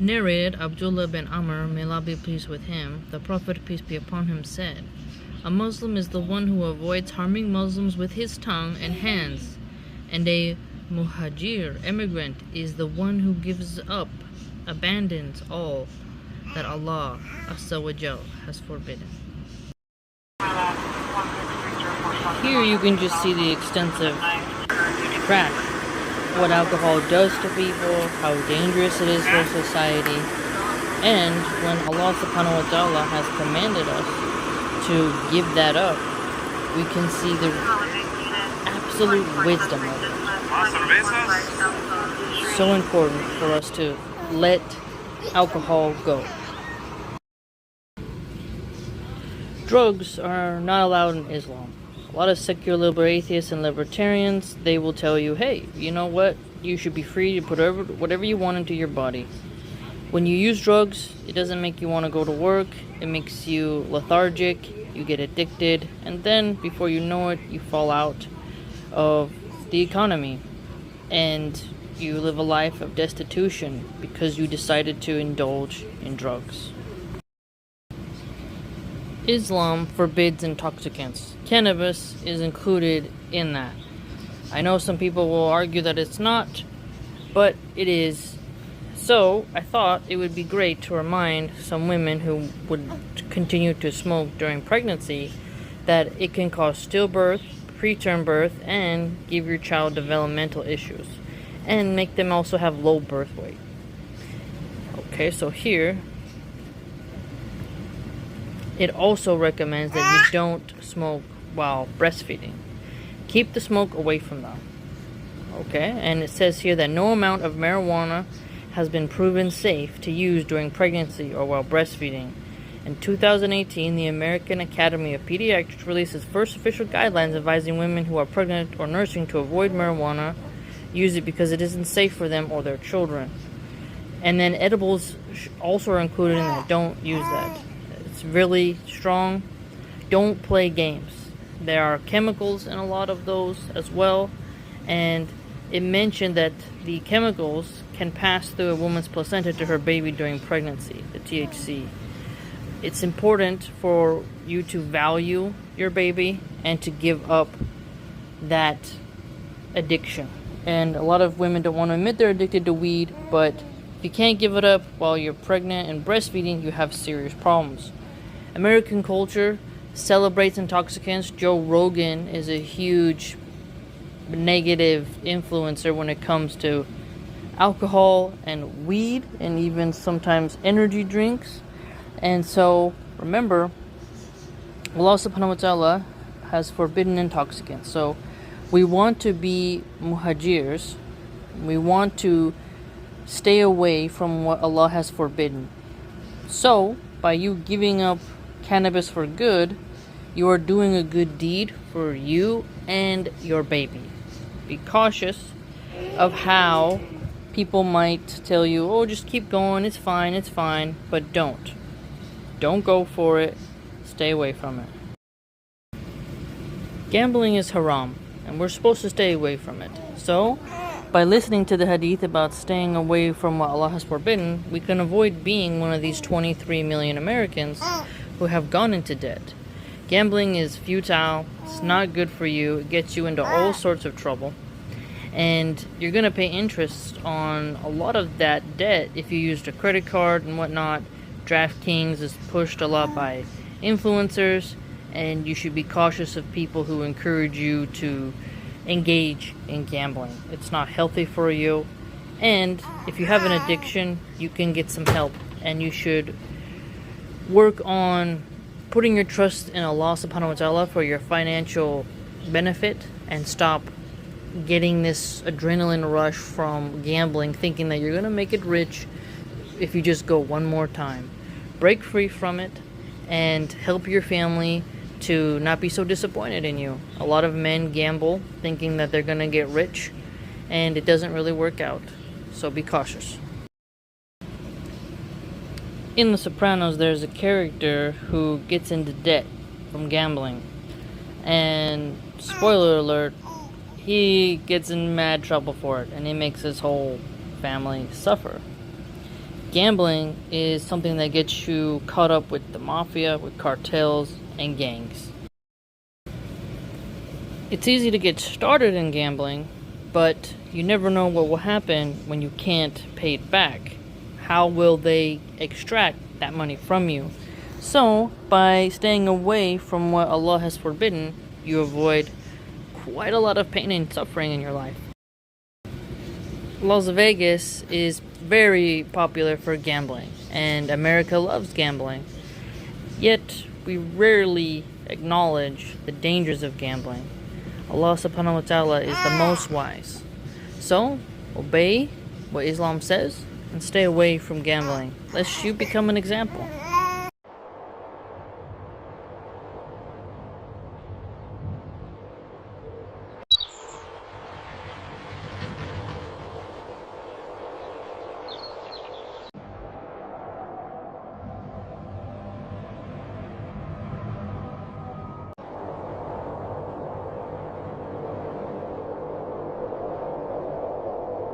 Narrated Abdullah bin Amr, may Allah be pleased with him, the Prophet, peace be upon him, said, "A Muslim is the one who avoids harming Muslims with his tongue and hands, and a muhajir, immigrant, is the one who gives up, abandons all that Allah Azza wa Jal has forbidden." Here you can just see the extensive track, what alcohol does to people, how dangerous it is for society, and when Allah subhanahu wa ta'ala has commanded us to give that up, we can see the absolute wisdom of it. So important for us to let alcohol go. Drugs are not allowed in Islam. A lot of secular liberal atheists and libertarians, they will tell you, hey, you know what? You should be free to put whatever you want into your body. When you use drugs, it doesn't make you want to go to work. It makes you lethargic. You get addicted. And then, before you know it, you fall out of the economy. And you live a life of destitution because you decided to indulge in drugs. Islam forbids intoxicants. Cannabis is included in that. I know some people will argue that it's not, but it is. So I thought it would be great to remind some women who would continue to smoke during pregnancy that it can cause stillbirth, preterm birth, and give your child developmental issues, and make them also have low birth weight. Okay, so here it also recommends that you don't smoke while breastfeeding. Keep the smoke away from them. Okay, and it says here that no amount of marijuana has been proven safe to use during pregnancy or while breastfeeding. In 2018, the American Academy of Pediatrics released its first official guidelines advising women who are pregnant or nursing to avoid marijuana, use it because it isn't safe for them or their children. And then edibles also are included in that. Don't use that. It's really strong. Don't play games. There are chemicals in a lot of those as well, and it mentioned that the chemicals can pass through a woman's placenta to her baby during pregnancy, the THC. It's important for you to value your baby and to give up that addiction. And a lot of women don't want to admit they're addicted to weed, but if you can't give it up while you're pregnant and breastfeeding, you have serious problems. American culture celebrates intoxicants. Joe Rogan is a huge negative influencer when it comes to alcohol and weed, and even sometimes energy drinks. And so remember, Allah subhanahu wa ta'ala has forbidden intoxicants. So we want to be muhajirs. We want to stay away from what Allah has forbidden. So by you giving up cannabis for good, you are doing a good deed for you and your baby. Be cautious of how people might tell you, oh, just keep going, it's fine, but don't. Don't go for it. Stay away from it. Gambling is haram, and we're supposed to stay away from it. So, by listening to the hadith about staying away from what Allah has forbidden, we can avoid being one of these 23 million Americans who have gone into debt. Gambling is futile, it's not good for you, it gets you into all sorts of trouble, and you're going to pay interest on a lot of that debt if you used a credit card and whatnot. DraftKings is pushed a lot by influencers, and you should be cautious of people who encourage you to engage in gambling. It's not healthy for you, and if you have an addiction, you can get some help, and you should work on putting your trust in Allah subhanahu wa ta'ala for your financial benefit, and stop getting this adrenaline rush from gambling, thinking that you're going to make it rich if you just go one more time. Break free from it and help your family to not be so disappointed in you. A lot of men gamble thinking that they're going to get rich, and it doesn't really work out. So be cautious. In The Sopranos, there's a character who gets into debt from gambling. And, spoiler alert, he gets in mad trouble for it, and he makes his whole family suffer. Gambling is something that gets you caught up with the mafia, with cartels, and gangs. It's easy to get started in gambling, but you never know what will happen when you can't pay it back. How will they extract that money from you? So, by staying away from what Allah has forbidden, you avoid quite a lot of pain and suffering in your life. Las Vegas is very popular for gambling, and America loves gambling. Yet, we rarely acknowledge the dangers of gambling. Allah subhanahu wa ta'ala is the most wise. So, obey what Islam says and stay away from gambling, lest you become an example.